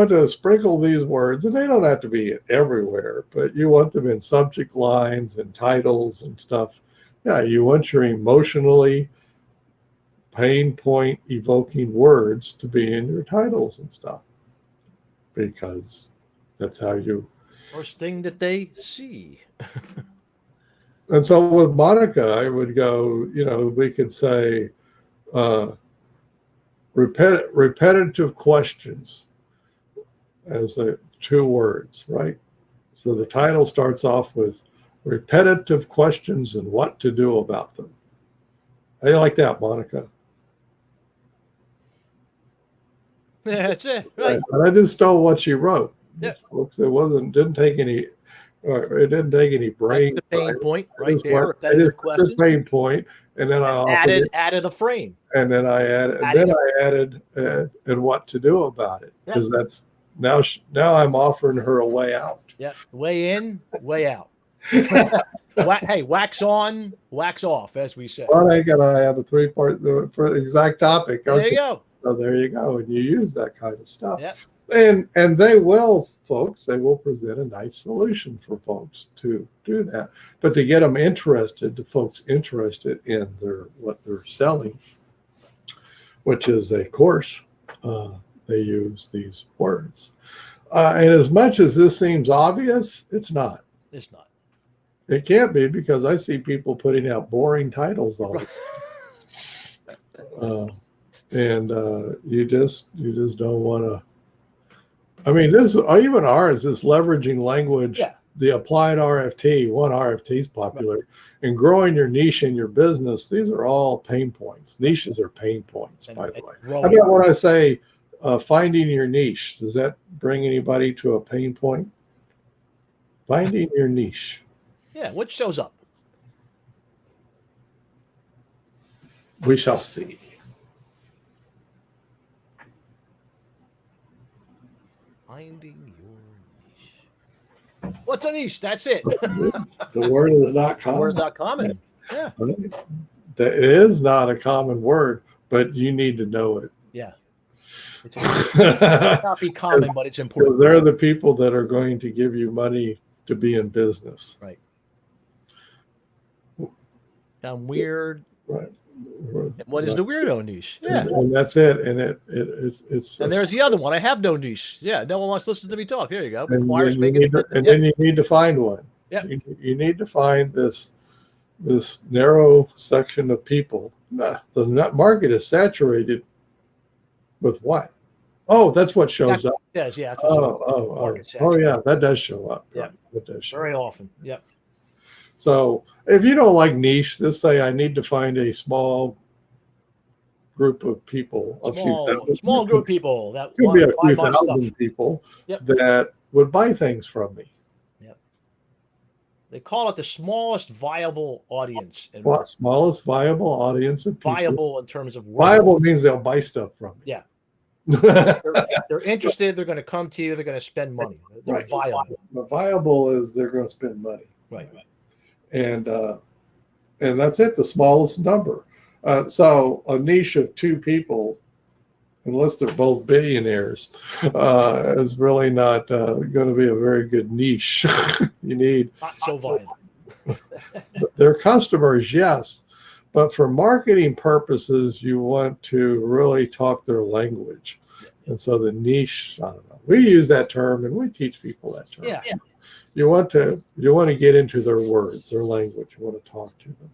to sprinkle these words, and they don't have to be everywhere, but you want them in subject lines and titles and stuff. Yeah, you want your emotionally pain point evoking words to be in your titles and stuff, because that's how you. First thing that they see. And so with Monica, I would go, we could say repetitive questions as two words, right? So the title starts off with repetitive questions and what to do about them. How do you like that, Monica? That's it. Right. But I just stole what she wrote. Yeah. Folks, didn't take any. It didn't take any brain. That's the pain point I right just there. went- I Repetitive just took the questions. pain point, and then I offered it, Added a frame. and then I added, and what to do about it, because that's now I'm offering her a way out. Yeah, way in, way out. Hey, wax on, wax off, as we say. Well, I have a 3-part for the exact topic. There you go. So there you go, and you use that kind of stuff. Yeah. And they will, folks, they will present a nice solution for folks to do that. But to get them interested, the folks interested in what they're selling, which is a course, they use these words. And as much as this seems obvious, it's not. It's not. It can't be, because I see people putting out boring titles all the time. You just don't want to. I mean, this even ours is leveraging language. Yeah. The applied RFT, one RFT is popular, and growing your niche in your business. These are all pain points. Niches are pain points, by the way. How about when I say finding your niche? Does that bring anybody to a pain point? Finding your niche. Yeah. What shows up? We shall see. Finding your niche. What's a niche? That's it. The word is not common. The word is not common. Yeah. It is not a common word, but you need to know it. Yeah. It may not be common, but it's important. They're the people that are going to give you money to be in business. Right. I'm weird. Right. What is the weirdo niche? Yeah. And that's it. And it's and there's the other one. I have no niche. Yeah. No one wants to listen to me talk. There you go. And then you need to find one. Yeah. You need to find this narrow section of people. The market is with what? Oh, that's what shows up. Yes, yeah. Yeah, that does show up. Yeah, right. That does show very up. often. Yep. So if you don't like niche, just say I need to find a small group of people, small group of people that could be a few buy my thousand stuff. people that would buy things from me. Yep. They call it the smallest viable audience. Smallest viable audience of people. Viable in terms of work. Viable means they'll buy stuff from me. Yeah. they're interested. They're going to come to you. They're going to spend money. They're viable. But viable is they're going to spend money. Right. And that's it. The smallest number. So a niche of 2 people, unless they're both billionaires, is really not going to be a very good niche. You need not so viable. Their customers, yes. But for marketing purposes, you want to really talk their language. And so the niche, I don't know. We use that term and we teach people that term. Yeah. You want to get into their words, their language. You want to talk to them.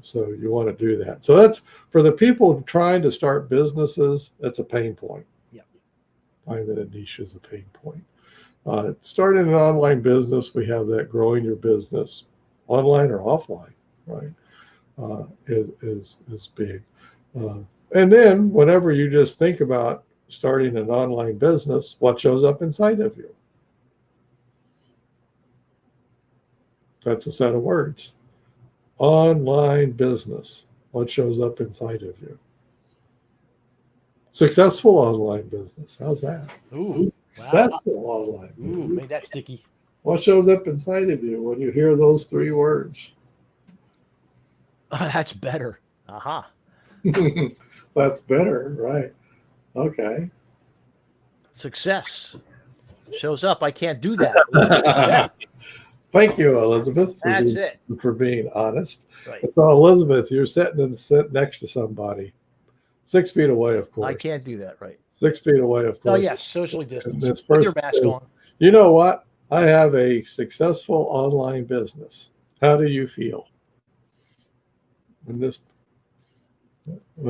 So you want to do that. So that's for the people trying to start businesses, that's a pain point. Yeah. Find that a niche is a pain point. Starting an online business, we have that growing your business, online or offline, right? Is big. And then whenever you just think about starting an online business, what shows up inside of you? That's a set of words. Online business. What shows up inside of you? Successful online business. How's that? Ooh. Successful online business. Ooh, made that sticky. What shows up inside of you when you hear those 3 words? That's better. Aha. That's better, right? Okay. Success shows up. I can't do that. Thank you, Elizabeth, for being honest. Right. So, Elizabeth, you're sitting next to somebody 6 feet away, of course. I can't do that, right? 6 feet away, of course. Oh, yes, socially distanced. This With your mask on. You know what? I have a successful online business. How do you feel when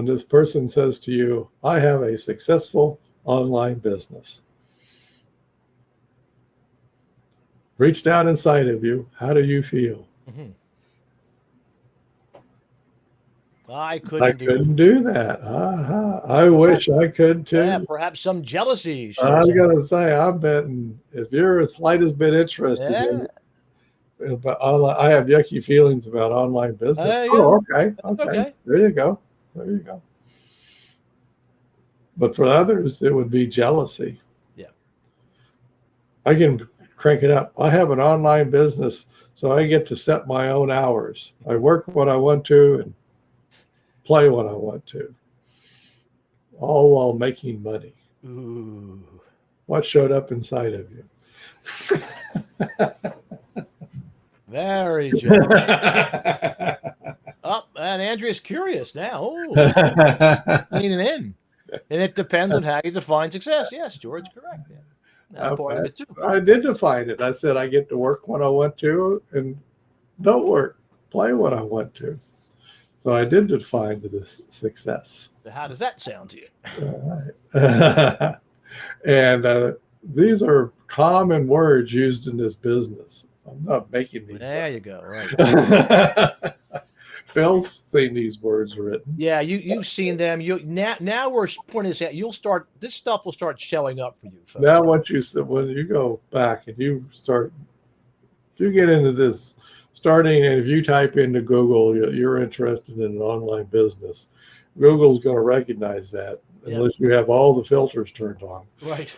this person says to you, I have a successful online business? Reach down inside of you. How do you feel? Mm-hmm. I I couldn't couldn't do that. I wish I could Yeah, too. perhaps some jealousy I shows was up. gonna say, I'm betting if you're a slightest bit interested Yeah. but I have yucky feelings about online business. Yeah. Oh, okay, okay. Okay. There you go. There you go. But for others, it would be jealousy. Yeah. I can crank it up. I have an online business, so I get to set my own hours. I work when I want to and play when I want to, all while making money. Ooh. What showed up inside of you? Very jealous. Oh, and Andrea's curious now. Oh, leaning in. And it depends on how you define success. Yes, George, correct. Yeah. That's part of it too. I did define it. I said I get to work when I want to and don't work, play when I want to. So I did define the success. So how does that sound to you? All right. And these are common words used in this business. I'm not making these There up. you go. Right. Phil's seen these words written. Yeah, you've seen them. Now we're pointing this out. This stuff will start showing up for you, folks. Now, when you go back and you get into this, starting, and if you type into Google, you're interested in an online business, Google's going to recognize that unless you have all the filters turned on. Right.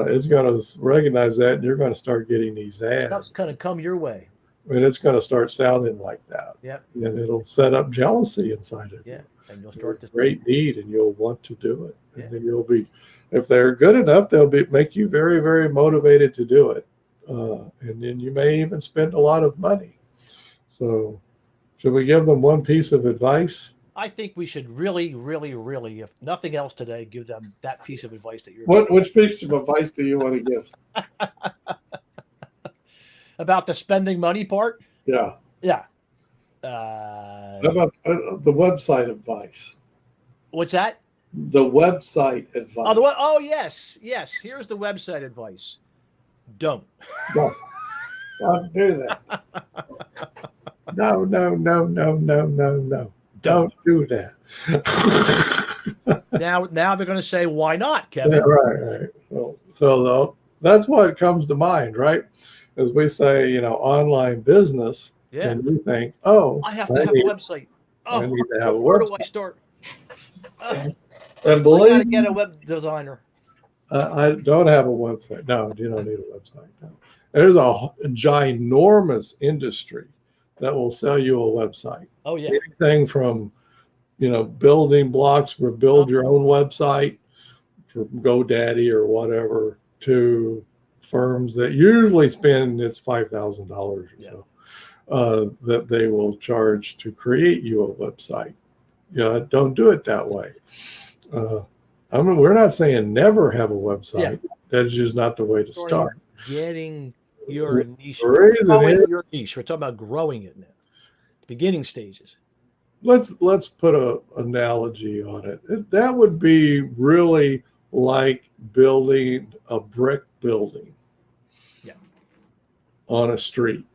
It's going to recognize that, and you're going to start getting these ads. That's going to come your way. And it's going to start sounding like that. Yeah. And it'll set up jealousy inside of you. Yeah. And you'll start to great need, and you'll want to do it. Yeah. And then you'll be, if they're good enough, make you very, very motivated to do it. And then you may even spend a lot of money. So should we give them one piece of advice? I think we should really, really, really, if nothing else today, give them that piece of advice that you're Which piece of advice do you want to give? about the spending money part? Yeah. Yeah. How about the website advice? What's that? The website advice. Oh, yes. Yes. Here's the website advice. Don't. No. Don't do that. No. Don't do that. Now they're going to say, why not, Kevin? Yeah, right. Well, so that's what comes to mind, right? As we say, online business, and you think, oh, I have to have a website. I need to have a where website. do I start? And I believe got to get a web designer. I don't have a website. No, you don't need a website. No. There's a ginormous industry that will sell you a website. Oh, yeah. Anything from, building blocks for build your own website for GoDaddy or whatever, to firms that usually spend it's $5,000 or so that they will charge to create you a website. Don't do it that way. We're not saying never have a website. Yeah. That's just not the way to start. Getting your niche. Your niche. We're talking about growing it now. Beginning stages. Let's put an analogy on it. That would be really like building a brick building on a street.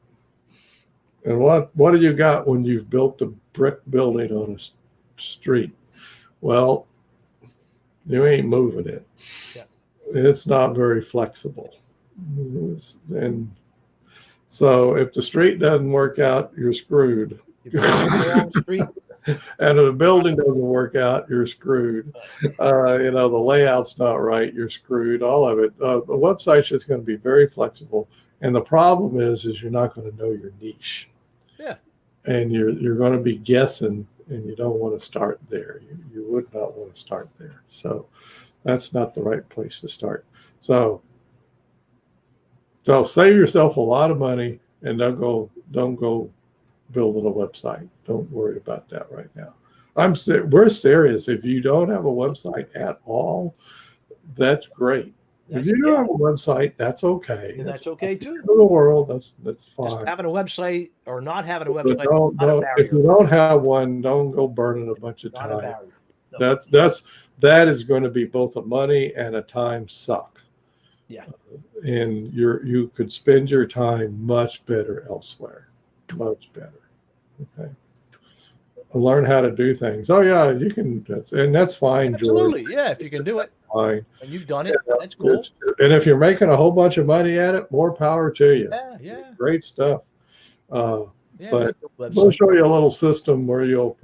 And what do you got when you've built a brick building on a street? Well, you ain't moving it. Yeah. It's not very flexible. And so if the street doesn't work out, you're screwed. Street. And if the building doesn't work out, you're screwed. The layout's not right, you're screwed. All of it. The website's just going to be very flexible. And the problem is you're not going to know your niche. Yeah. And you're going to be guessing, and you don't want to start there. You would not want to start there. So that's not the right place to start. So save yourself a lot of money and don't go building a website. Don't worry about that right now. We're serious. If you don't have a website at all, that's great. If you don't have a website, that's okay. And that's okay too. In the world, that's fine. Just having a website or not having a website. If you don't have one, don't go burning a bunch of time. No. That is going to be both a money and a time suck. Yeah. And you could spend your time much better elsewhere. Much better. Okay. learn how to do things. Oh yeah, you can, and that's fine, Absolutely. George. Yeah. If you can do it Fine. and you've done it, that's cool. And if you're making a whole bunch of money at it, more power to you. Yeah. Yeah. Great stuff. Yeah. But website. we'll show you a little system where you'll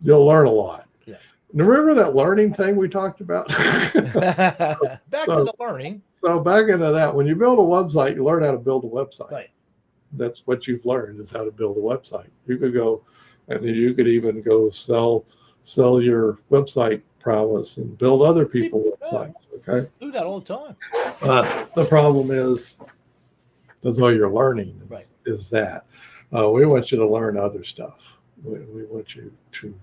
learn a lot. Yeah. Remember that learning thing we talked about? Back to the learning. So back into that, when you build a website, you learn how to build a website. Right. That's what you've learned, is how to build a website. You could go, and you could even go sell your website prowess and build other people's websites. Okay. Do that all the time. The problem is, that's all you're learning is that. We want you to learn other stuff. We want you to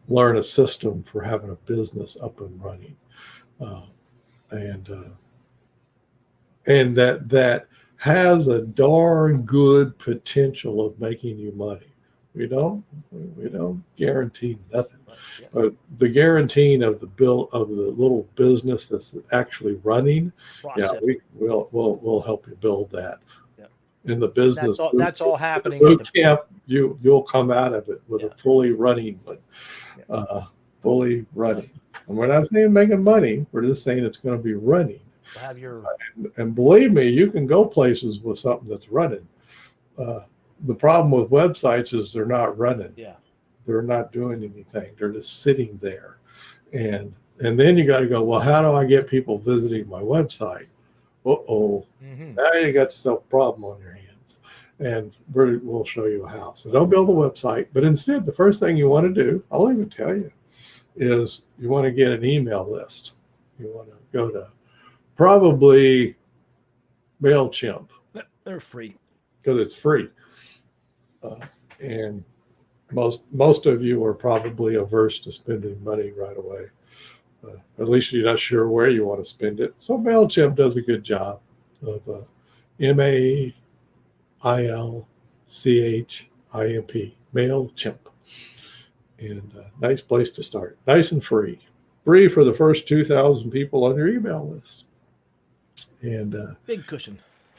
learn a system for having a business up and running, and that has a darn good potential of making you money. We don't guarantee nothing, but the guaranteeing of the little business that's actually running, we'll help you build that. In the business, that's all happening. Boot camp, you'll come out of it with a fully running one, fully running. And we're not saying making money. We're just saying it's going to be running. Have your and believe me, you can go places with something that's running. The problem with websites is they're not running. Yeah, they're not doing anything. They're just sitting there, and then you got to go, well, how do I get people visiting my website? Now you got yourself a problem on your hands, and we'll show you how. So don't build a website, but instead, the first thing you want to do, I'll even tell you, is you want to get an email list. You want to go to probably MailChimp. They're free because it's free, and most of you are probably averse to spending money right away. At least you're not sure where you want to spend it. So MailChimp does a good job of MailChimp, MailChimp. And nice place to start. Nice and free. Free for the first 2,000 people on your email list. And big cushion.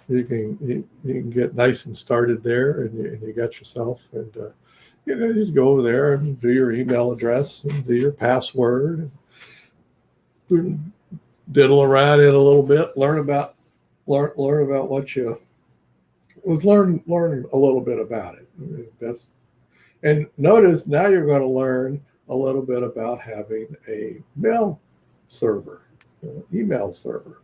You can get nice and started there, and you got yourself, and just go over there and do your email address and do your password, and diddle around it a little bit, learn about what you was learn a little bit about it. And notice now you're going to learn a little bit about having a mail server, email server.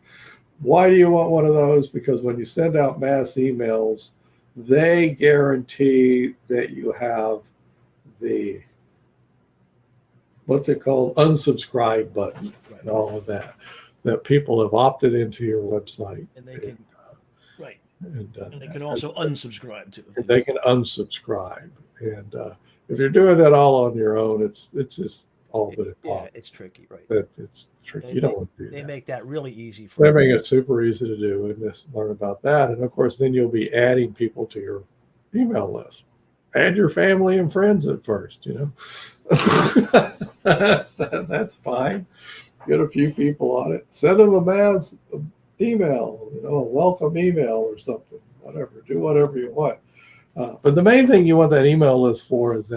Why do you want one of those? Because when you send out mass emails, they guarantee that you have the, what's it called, unsubscribe button and all of that people have opted into your website. And they can, and they that. can also unsubscribe too. They can unsubscribe. And if you're doing that all on your own, it's just all but impossible. Yeah, it's tricky, right? It's tricky. You don't want to do that. They make that really easy They make it super easy to do, and just learn about that. And of course, then you'll be adding people to your email list. Add your family and friends at first, That's fine. Get a few people on it. Send them a mass email, a welcome email or something. Whatever. Do whatever you want. But the main thing you want that email list for is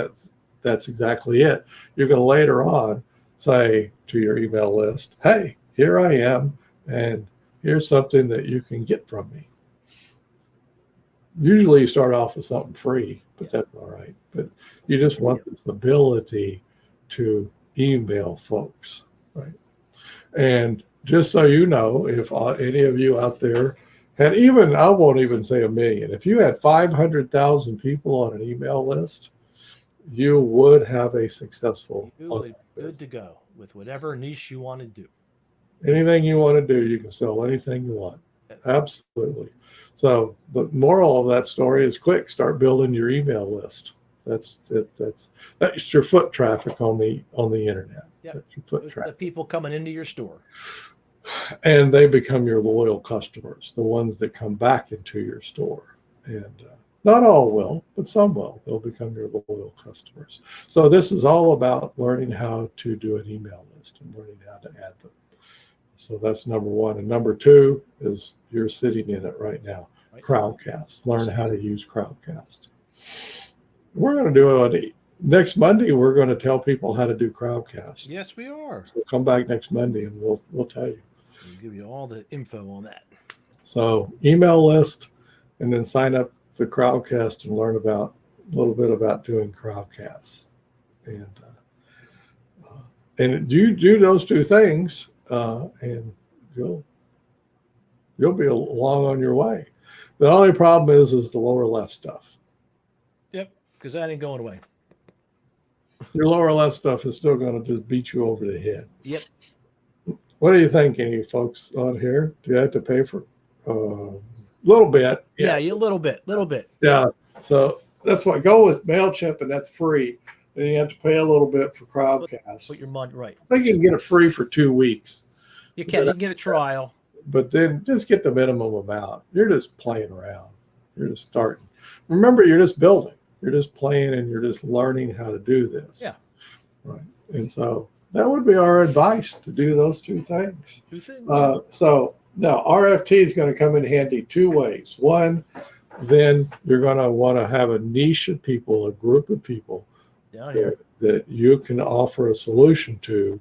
that's exactly it. You're going to later on say to your email list, hey, here I am, and here's something that you can get from me. Usually you start off with something free, but that's all right. But you just want this ability to email folks, right? And just so you know, if any of you out there had I won't even say 1 million, if you had 500,000 people on an email list, you would have a successful good to go with whatever niche you want to do. Anything you want to do, you can sell anything you want. Absolutely. So the moral of that story is quick. Start building your email list. That's it. That's your foot traffic on the internet. Yep. That's your foot traffic. The people coming into your store. And they become your loyal customers, the ones that come back into your store. And not all will, but some will. They'll become your loyal customers. So this is all about learning how to do an email list and learning how to add them. So that's number one. And number two is you're sitting in it right now. Crowdcast. Learn how to use Crowdcast. We're going to do it next Monday. We're going to tell people how to do Crowdcast. Yes, we are. So come back next Monday and we'll tell you. We'll give you all the info on that. So email list, and then sign up for Crowdcast and learn about a little bit about doing Crowdcasts. And you do those two things, and you'll be along on your way. The only problem is the lower left stuff. Yep, because that ain't going away. Your lower left stuff is still going to just beat you over the head. Yep. What do you think, any folks on here? Do you have to pay for a little bit? Yeah, a little bit. Yeah. So that's why go with MailChimp, and that's free. And you have to pay a little bit for Crowdcast. Put your money right. I think you can get it free for 2 weeks. You can get a trial. But then just get the minimum amount. You're just playing around. You're just starting. Remember, you're just building. You're just playing, and you're just learning how to do this. Yeah. Right. And so that would be our advice, to do those two things. So now RFT is going to come in handy 2 ways. One, then you're going to want to have a niche of people, a group of people that you can offer a solution to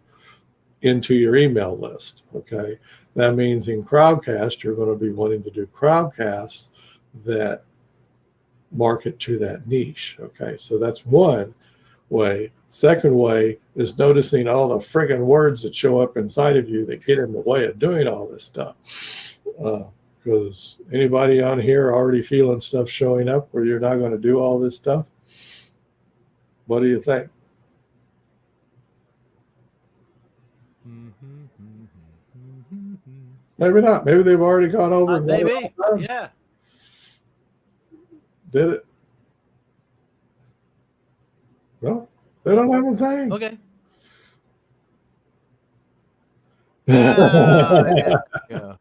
into your email list. Okay. That means in Crowdcast, you're going to be wanting to do Crowdcasts that market to that niche. Okay. So that's one way. Second way is noticing all the friggin' words that show up inside of you that get in the way of doing all this stuff. Because anybody on here already feeling stuff showing up where you're not going to do all this stuff? What do you think? Maybe not. Maybe they've already gone over. Maybe. Yeah. Did it? No, they don't have a thing. Okay. Yeah.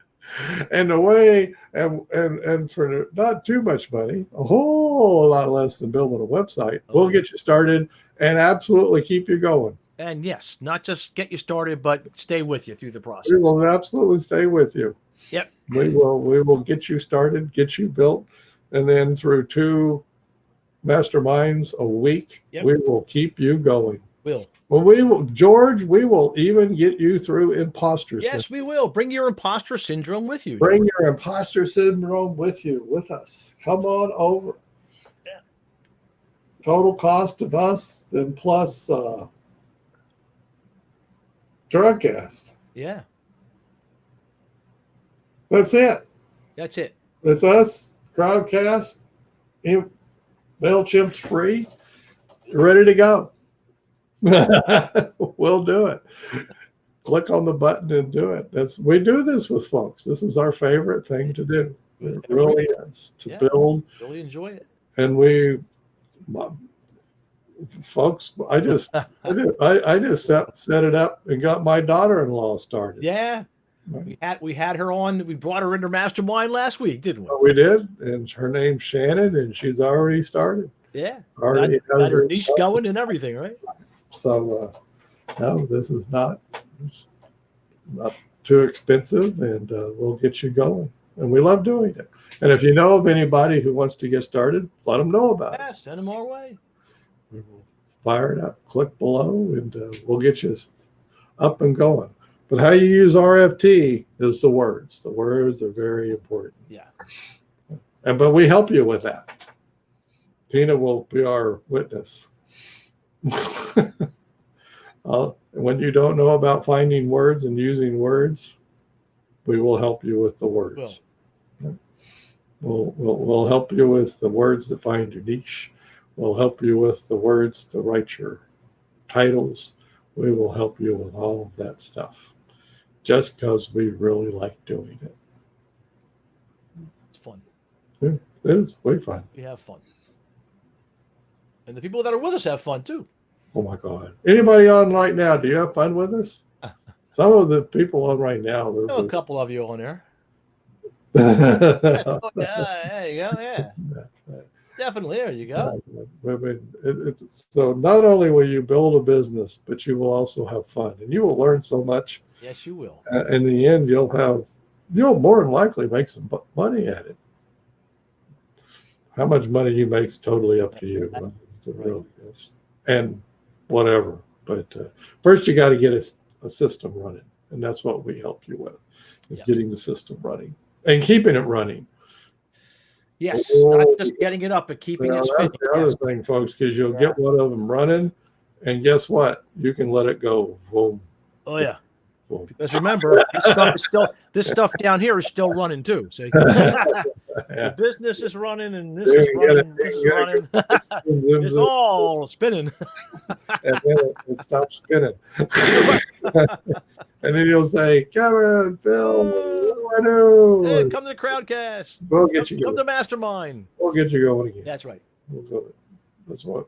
And the way, and for not too much money, a whole lot less than building a website, we'll get you started and absolutely keep you going. And yes, not just get you started, but stay with you through the process. We will absolutely stay with you. Yep. We will get you started, get you built, and then through 2 masterminds a week, we will keep you going. Well, we will, George, we will even get you through imposter syndrome. Yes, we will. Bring your imposter syndrome with you. Bring your imposter syndrome with you, with us. Come on over. Yeah. Total cost of us, then plus Drugcast. Yeah. That's it. That's it. It's us, Crowdcast, MailChimp's free. You're ready to go. We'll do it. Click on the button and do it. We do this with folks. This is our favorite thing to do. It really is, to build. Really enjoy it. And folks, I just set it up and got my daughter-in-law started. Yeah. We had her on. We brought her into Mastermind last week, didn't we? We did, and her name's Shannon, and she's already started. Yeah, already got her niche going and everything, right? So, no, this is not too expensive, and we'll get you going. And we love doing it. And if you know of anybody who wants to get started, let them know about it. Send them our way. We will fire it up. Click below, and we'll get you up and going. But how you use RFT is the words. The words are very important. Yeah. But we help you with that. Tina will be our witness. When you don't know about finding words and using words, we will help you with the words. We'll help you with the words that find your niche. We'll help you with the words to write your titles. We will help you with all of that stuff, just because we really like doing it. It's fun. Yeah, it is way fun. We have fun. And the people that are with us have fun too. Oh my God. Anybody on right now, do you have fun with us? Some of the people on right now. There are a couple of you on there. There you go. Yeah. Definitely. There you go. So not only will you build a business, but you will also have fun, and you will learn so much. Yes, you will. In the end, you'll more than likely make some money at it. How much money you make is totally up to you. It Right. really is. And whatever. But first, you got to get a system running. And that's what we help you with, is Yep. getting the system running and keeping it running. Yes, Oh, not just getting it up, but keeping it spinning. that's the other Yes. thing, folks, because you'll Yeah. get one of them running, and guess what? You can let it go. Boom, Oh yeah. boom. Because remember, this stuff down here is still running too. So the Yeah. business is running, and this You is can get it- running, you this is can get it running. Zoom, zoom, It's zoom, all spinning. and then it stops spinning. And then you'll say, Kevin, Phil, what do I Hey, do? come to the Crowdcast. We'll get you Come going. to Mastermind. We'll get you going again. That's right. We'll go. That's what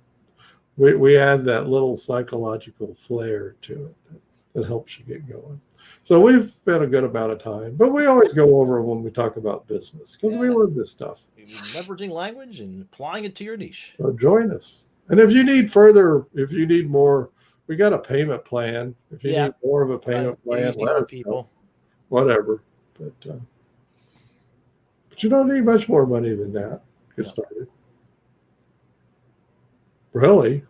we add, that little psychological flair to it that helps you get going. So we've spent a good amount of time, but we always go over when we talk about business because we love this stuff. Leveraging language and applying it to your niche. So join us. And if you need more, we got a payment plan. If you need more of a payment plan, let us know. Whatever. But you don't need much more money than that to get started. Really,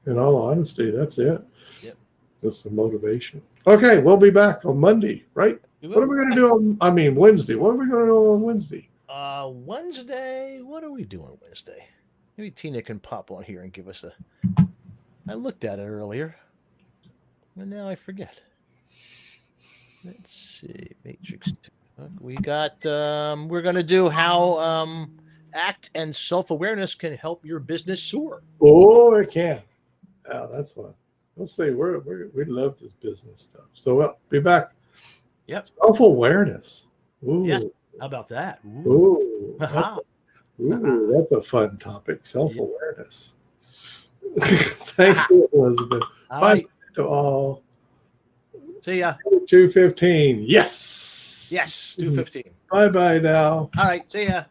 in all honesty, that's it. Yep. Just the motivation. Okay, we'll be back on Monday, right? What are we going to do on, Wednesday? What are we going to do on Wednesday? Wednesday, what are we doing Wednesday? Maybe Tina can pop on here and give us I looked at it earlier, and now I forget. Let's see, Matrix. We got, we're going to do how ACT and self-awareness can help your business soar. Oh, it can. Oh, that's fun. Let's say we love this business stuff. So we'll be back. Yep. Self-awareness. Ooh. Yes. How about that? Ooh. Ooh, that's a fun topic. Self-awareness. Thank you, Elizabeth. All Bye right. to all. See ya. 2:15. Yes. Yes, 2:15. Bye-bye now. All right. See ya.